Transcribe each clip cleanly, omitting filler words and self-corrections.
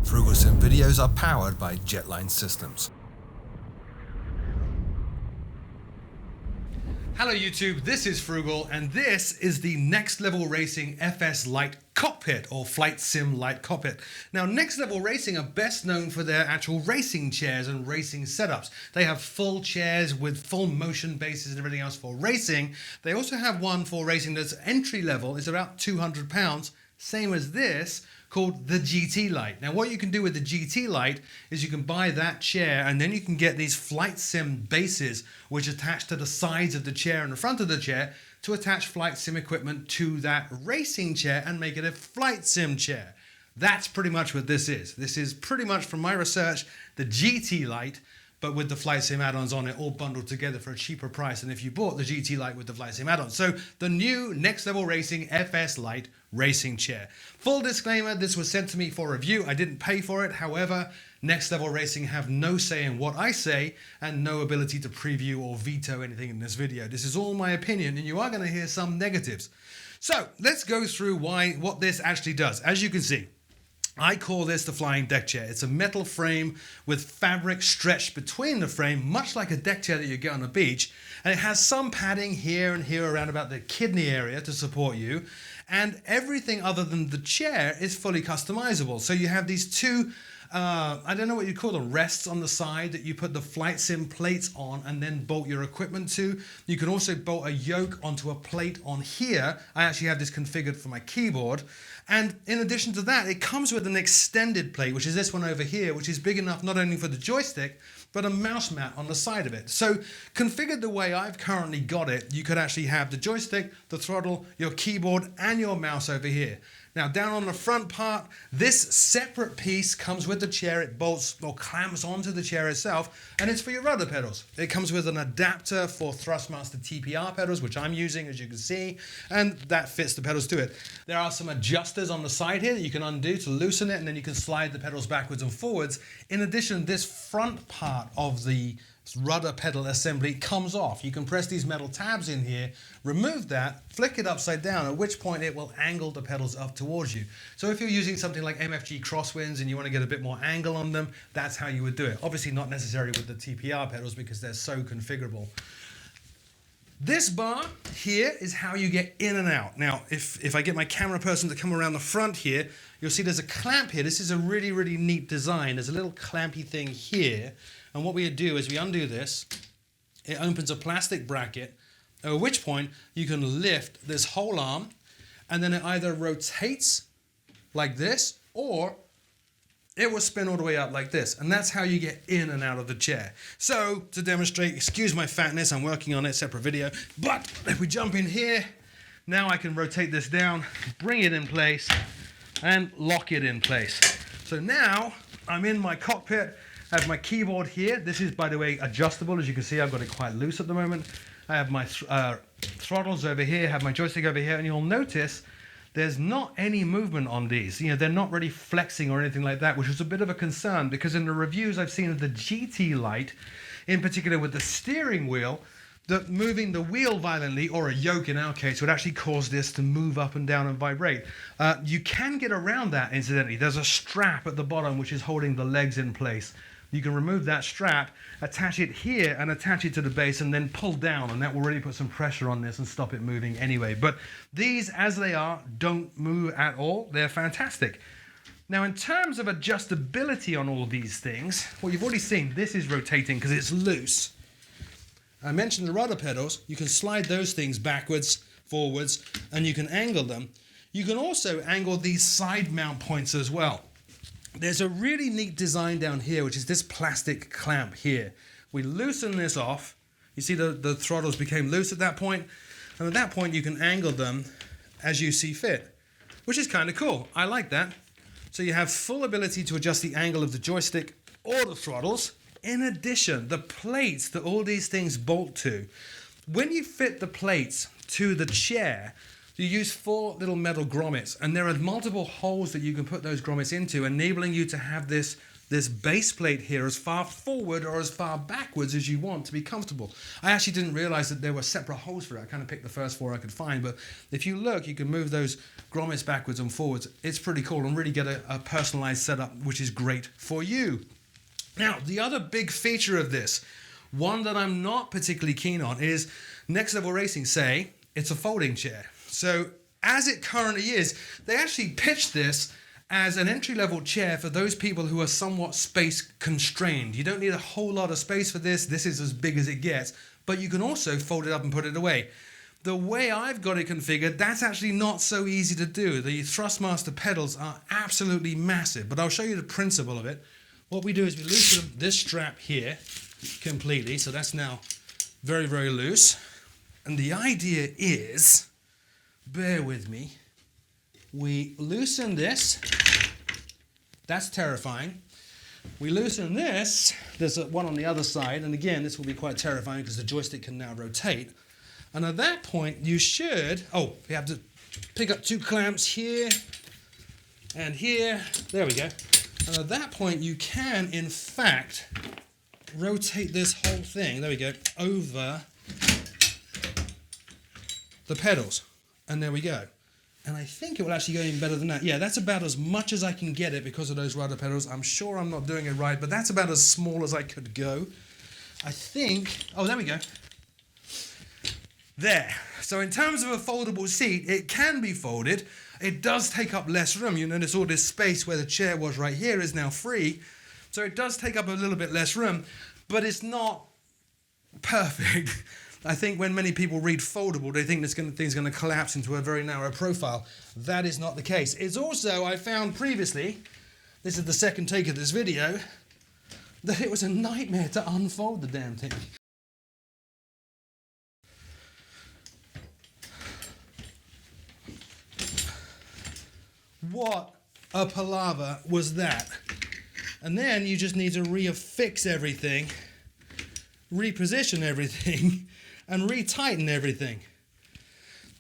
FrugalSim videos are powered by Jetline Systems. Hello YouTube, this is Frugal and this is the Next Level Racing FS Lite Cockpit or Flight Sim Lite Cockpit. Now Next Level Racing are best known for their actual racing chairs and racing setups. They have full chairs with full motion bases and everything else for racing. They also have one for racing that's entry level, is about £200, same as this, called the GT Lite. Now what you can do with the GT Lite is you can buy that chair and then you can get these flight sim bases which attach to the sides of the chair and the front of the chair to attach flight sim equipment to that racing chair and make it a flight sim chair. That's pretty much what this is. This is pretty much, from my research, the GT Lite, but with the flight sim add-ons on it all bundled together for a cheaper price than if you bought the GT Lite with the flight sim add-ons. So the new Next Level Racing FS Lite racing chair. Full disclaimer, this was sent to me for review. I didn't pay for it. However, Next Level Racing have no say in what I say and no ability to preview or veto anything in this video. This is all my opinion and you are going to hear some negatives. So let's go through what this actually does. As you can see, I call this the flying deck chair. It's a metal frame with fabric stretched between the frame, much like a deck chair that you get on the beach. And it has some padding here and here around about the kidney area to support you. And everything other than the chair is fully customizable. So you have these two, I don't know what you call them, rests on the side that you put the flight sim plates on and then bolt your equipment to. You can also bolt a yoke onto a plate on here. I actually have this configured for my keyboard. And in addition to that, it comes with an extended plate, which is this one over here, which is big enough not only for the joystick, but a mouse mat on the side of it. So configured the way I've currently got it, you could actually have the joystick, the throttle, your keyboard, and your mouse over here. Now down on the front part, this separate piece comes with the chair. It bolts or clamps onto the chair itself, and it's for your rudder pedals. It comes with an adapter for Thrustmaster TPR pedals, which I'm using, as you can see, and that fits the pedals to it. There are some adjusters on the side here that you can undo to loosen it, and then you can slide the pedals backwards and forwards. In addition, this front part of the rudder pedal assembly comes off. You can press these metal tabs in here, remove that, flick it upside down, at which point it will angle the pedals up towards you. So if you're using something like MFG crosswinds and you want to get a bit more angle on them, that's how you would do it. Obviously not necessarily with the TPR pedals because they're so configurable. This bar here is how you get in and out. Now, if I get my camera person to come around the front here, you'll see there's a clamp here. This is a really, really neat design. There's a little clampy thing here. And what we do is we undo this. It opens a plastic bracket, at which point you can lift this whole arm, and then it either rotates like this, or it will spin all the way up like this. And that's how you get in and out of the chair. So to demonstrate, excuse my fatness, I'm working on it, separate video. But if we jump in here, now I can rotate this down, bring it in place, and lock it in place. So now I'm in my cockpit. I have my keyboard here. This is, by the way, adjustable. As you can see, I've got it quite loose at the moment. I have my throttles over here, have my joystick over here, and you'll notice there's not any movement on these. You know, they're not really flexing or anything like that, which was a bit of a concern because in the reviews I've seen of the GT Lite, in particular with the steering wheel, that moving the wheel violently, or a yoke in our case, would actually cause this to move up and down and vibrate. You can get around that, incidentally. There's a strap at the bottom which is holding the legs in place. You can remove that strap, attach it here and attach it to the base and then pull down, and that will really put some pressure on this and stop it moving anyway. But these, as they are, don't move at all. They're fantastic. Now in terms of adjustability on all these things, well, you've already seen this is rotating because it's loose. I mentioned the rudder pedals. You can slide those things backwards, forwards, and you can angle them. You can also angle these side mount points as well. There's a really neat design down here, which is this plastic clamp here. We loosen this off. You see the throttles became loose at that point, and at that point you can angle them as you see fit, which is kind of cool. I like that. So you have full ability to adjust the angle of the joystick or the throttles. In addition, the plates that all these things bolt to, when you fit the plates to the chair, you use 4 little metal grommets, and there are multiple holes that you can put those grommets into, enabling you to have this this base plate here as far forward or as far backwards as you want to be comfortable. I actually didn't realize that there were separate holes for it. I kind of picked the first 4 I could find, but if you look, you can move those grommets backwards and forwards. It's pretty cool and really get a personalized setup, which is great for you. Now, the other big feature of this, one that I'm not particularly keen on, is Next Level Racing say it's a folding chair. So as it currently is, they actually pitched this as an entry-level chair for those people who are somewhat space constrained. You don't need a whole lot of space for this. This is as big as it gets, but you can also fold it up and put it away. The way I've got it configured, that's actually not so easy to do. The Thrustmaster pedals are absolutely massive, but I'll show you the principle of it. What we do is we loosen this strap here completely, so that's now very, very loose. And the idea is, bear with me, we loosen this. That's terrifying. We loosen this. There's one on the other side, and again, this will be quite terrifying because the joystick can now rotate. And at that point, you should, you have to pick up 2 clamps here and here. There we go. And at that point, you can, in fact, rotate this whole thing, there we go, over the pedals. And there we go. And I think it will actually go even better than that. Yeah, that's about as much as I can get it because of those rudder pedals. I'm sure I'm not doing it right, but that's about as small as I could go. I think, there we go. There. So in terms of a foldable seat, it can be folded. It does take up less room. You notice all this space where the chair was right here is now free. So it does take up a little bit less room, but it's not perfect. I think when many people read foldable, they think this thing's going to collapse into a very narrow profile. That is not the case. It's also, I found previously, this is the second take of this video, that it was a nightmare to unfold the damn thing. What a palaver was that? And then you just need to reaffix everything, reposition everything, and retighten everything.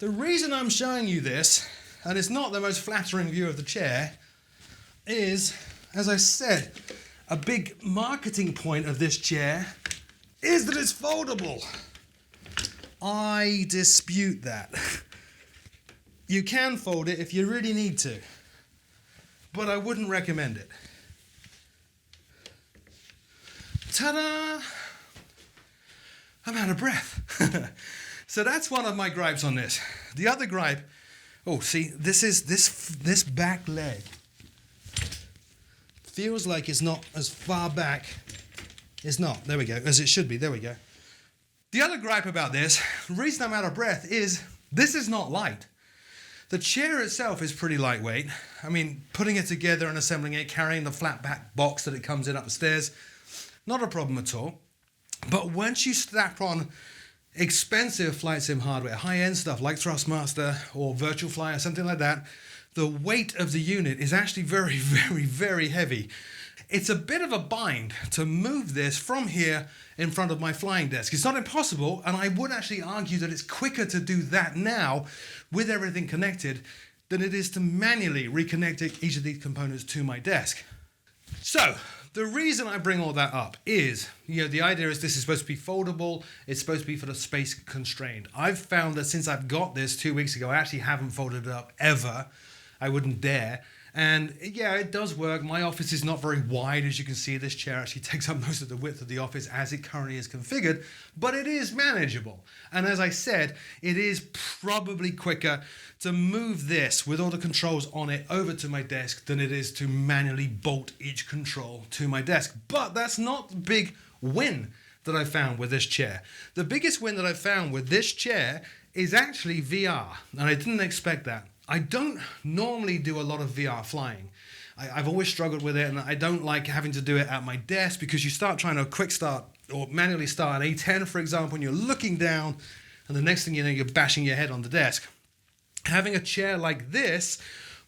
The reason I'm showing you this, and it's not the most flattering view of the chair, is, as I said, a big marketing point of this chair is that it's foldable. I dispute that. You can fold it if you really need to, but I wouldn't recommend it. Ta-da! I'm out of breath. So that's one of my gripes on this. The other gripe, see, this back leg feels like it's not as far back. It's not, there we go, as it should be, there we go. The other gripe about this, the reason I'm out of breath is this is not light. The chair itself is pretty lightweight. I mean, putting it together and assembling it, carrying the flat back box that it comes in upstairs, not a problem at all. But once you stack on expensive flight sim hardware, high-end stuff like Thrustmaster or Virtual Fly or something like that, the weight of the unit is actually very, very, very heavy. It's a bit of a bind to move this from here in front of my flying desk. It's not impossible, and I would actually argue that it's quicker to do that now with everything connected than it is to manually reconnect each of these components to my desk. So, the reason I bring all that up is, the idea is this is supposed to be foldable, it's supposed to be for the space constrained. I've found that since I've got this 2 weeks ago, I actually haven't folded it up ever. I wouldn't dare. And yeah, it does work. My office is not very wide, as you can see. This chair actually takes up most of the width of the office as it currently is configured, but it is manageable. And as I said, it is probably quicker to move this with all the controls on it over to my desk than it is to manually bolt each control to my desk. But that's not the big win that I found with this chair. The biggest win that I found with this chair is actually VR, and I didn't expect that. I don't normally do a lot of VR flying. I've always struggled with it, and I don't like having to do it at my desk because you start trying to quick start or manually start an A10, for example, and you're looking down, and the next thing you know, you're bashing your head on the desk. Having a chair like this,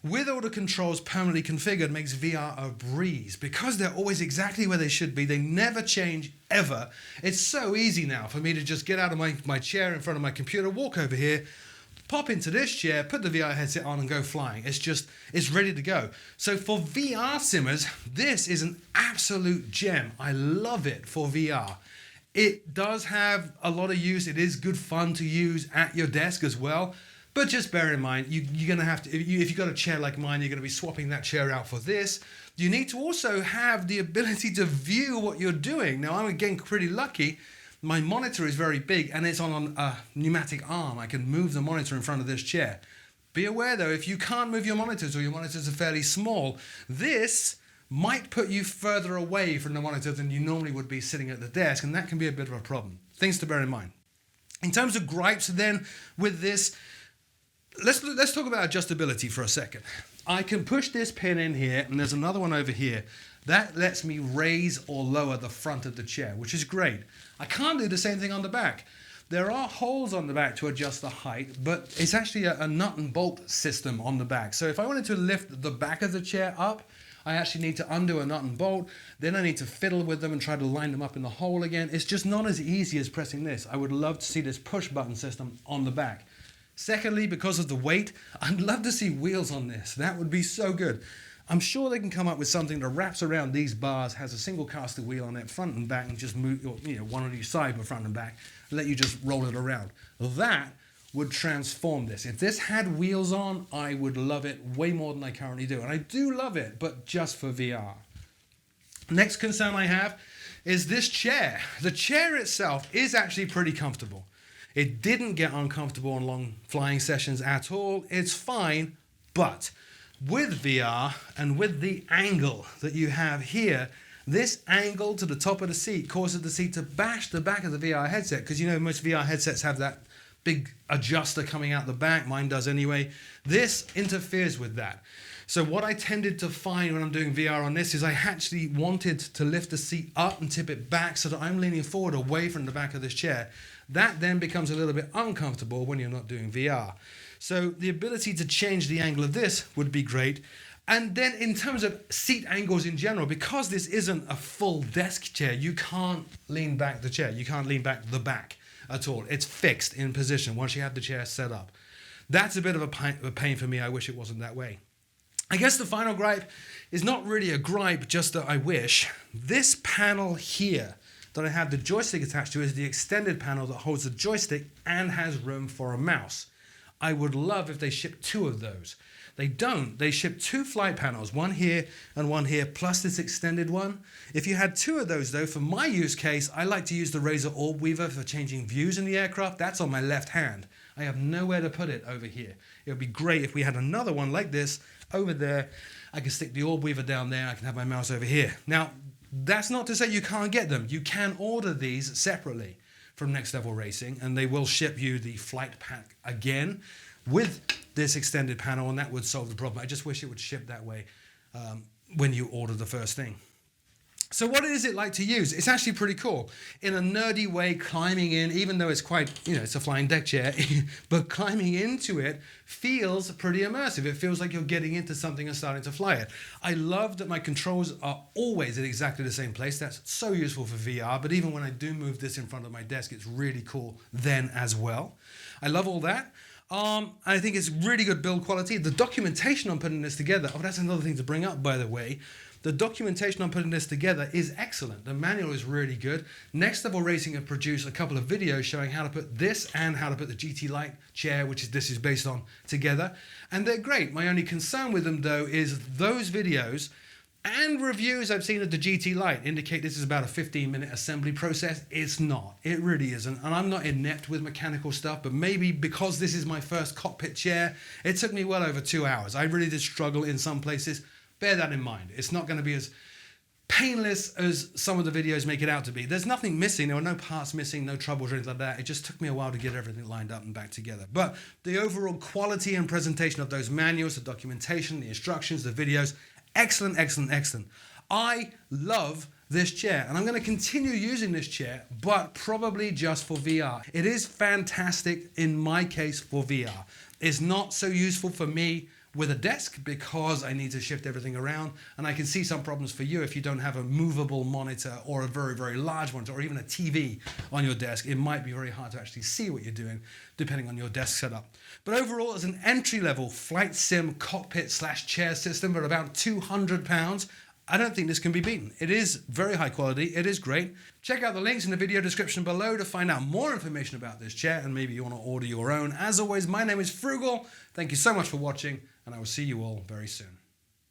with all the controls permanently configured, makes VR a breeze because they're always exactly where they should be. They never change, ever. It's so easy now for me to just get out of my chair in front of my computer, walk over here, pop into this chair, put the VR headset on and go flying. It's ready to go. So for VR simmers, this is an absolute gem. I love it for VR. It does have a lot of use. It is good fun to use at your desk as well. But just bear in mind, you're going to have to, if you've got a chair like mine, you're going to be swapping that chair out for this. You need to also have the ability to view what you're doing. Now, I'm again pretty lucky. My monitor is very big and it's on a pneumatic arm. I can move the monitor in front of this chair. Be aware though, if you can't move your monitors or your monitors are fairly small, this might put you further away from the monitor than you normally would be sitting at the desk, and that can be a bit of a problem. Things to bear in mind. In terms of gripes then with this, let's talk about adjustability for a second. I can push this pin in here, and there's another one over here. That lets me raise or lower the front of the chair, which is great. I can't do the same thing on the back. There are holes on the back to adjust the height, but it's actually a nut and bolt system on the back. So if I wanted to lift the back of the chair up, I actually need to undo a nut and bolt. Then I need to fiddle with them and try to line them up in the hole again. It's just not as easy as pressing this. I would love to see this push button system on the back. Secondly, because of the weight, I'd love to see wheels on this. That would be so good. I'm sure they can come up with something that wraps around these bars, has a single caster wheel on it, front and back, and just move, one on each side with front and back, and let you just roll it around. That would transform this. If this had wheels on, I would love it way more than I currently do. And I do love it, but just for VR. Next concern I have is this chair. The chair itself is actually pretty comfortable. It didn't get uncomfortable on long flying sessions at all. It's fine, but with VR and with the angle that you have here, this angle to the top of the seat causes the seat to bash the back of the VR headset, because most VR headsets have that big adjuster coming out the back. Mine does anyway. This interferes with that. So what I tended to find when I'm doing VR on this is I actually wanted to lift the seat up and tip it back so that I'm leaning forward away from the back of this chair. That then becomes a little bit uncomfortable when you're not doing VR. So the ability to change the angle of this would be great. And then in terms of seat angles in general, because this isn't a full desk chair, you can't lean back the chair. You can't lean back the back at all. It's fixed in position once you have the chair set up. That's a bit of a pain for me. I wish it wasn't that way. I guess the final gripe is not really a gripe, just that I wish. This panel here that I have the joystick attached to is the extended panel that holds the joystick and has room for a mouse. I would love if they shipped 2 of those. They don't. They ship 2 flight panels, one here and one here, plus this extended one. If you had 2 of those though, for my use case, I like to use the Razor Orb Weaver for changing views in the aircraft. That's on my left hand. I have nowhere to put it over here. It would be great if we had another one like this over there. I can stick the Orb Weaver down there. I can have my mouse over here. Now, that's not to say you can't get them. You can order these separately from Next Level Racing, and they will ship you the flight pack again with this extended panel, and that would solve the problem. I just wish it would ship that way when you order the first thing. So what is it like to use? It's actually pretty cool. In a nerdy way, climbing in, even though it's quite, it's a flying deck chair, but climbing into it feels pretty immersive. It feels like you're getting into something and starting to fly it. I love that my controls are always in exactly the same place. That's so useful for VR, but even when I do move this in front of my desk, it's really cool then as well. I love all that. I think it's really good build quality. The documentation on putting this together, that's another thing to bring up, by the way. The documentation on putting this together is excellent. The manual is really good. Next Level Racing have produced a couple of videos showing how to put this and how to put the GT Lite chair, which this is based on, together. And they're great. My only concern with them, though, is those videos and reviews I've seen of the GT Lite indicate this is about a 15-minute assembly process. It's not. It really isn't. And I'm not inept with mechanical stuff, but maybe because this is my first cockpit chair, it took me well over 2 hours. I really did struggle in some places. Bear that in mind. It's not going to be as painless as some of the videos make it out to be. There's nothing missing. There were no parts missing, no troubles or anything like that. It just took me a while to get everything lined up and back together. But the overall quality and presentation of those manuals, the documentation, the instructions, the videos, excellent, excellent, excellent. I love this chair, and I'm going to continue using this chair, but probably just for VR. It is fantastic in my case for VR. It's not so useful for me with a desk because I need to shift everything around, and I can see some problems for you if you don't have a movable monitor or a very, very large monitor or even a TV on your desk. It might be very hard to actually see what you're doing depending on your desk setup. But overall, as an entry-level flight sim cockpit / chair system at about £200, I don't think this can be beaten. It is very high quality, it is great. Check out the links in the video description below to find out more information about this chair, and maybe you want to order your own. As always, my name is Frugal. Thank you so much for watching, and I will see you all very soon.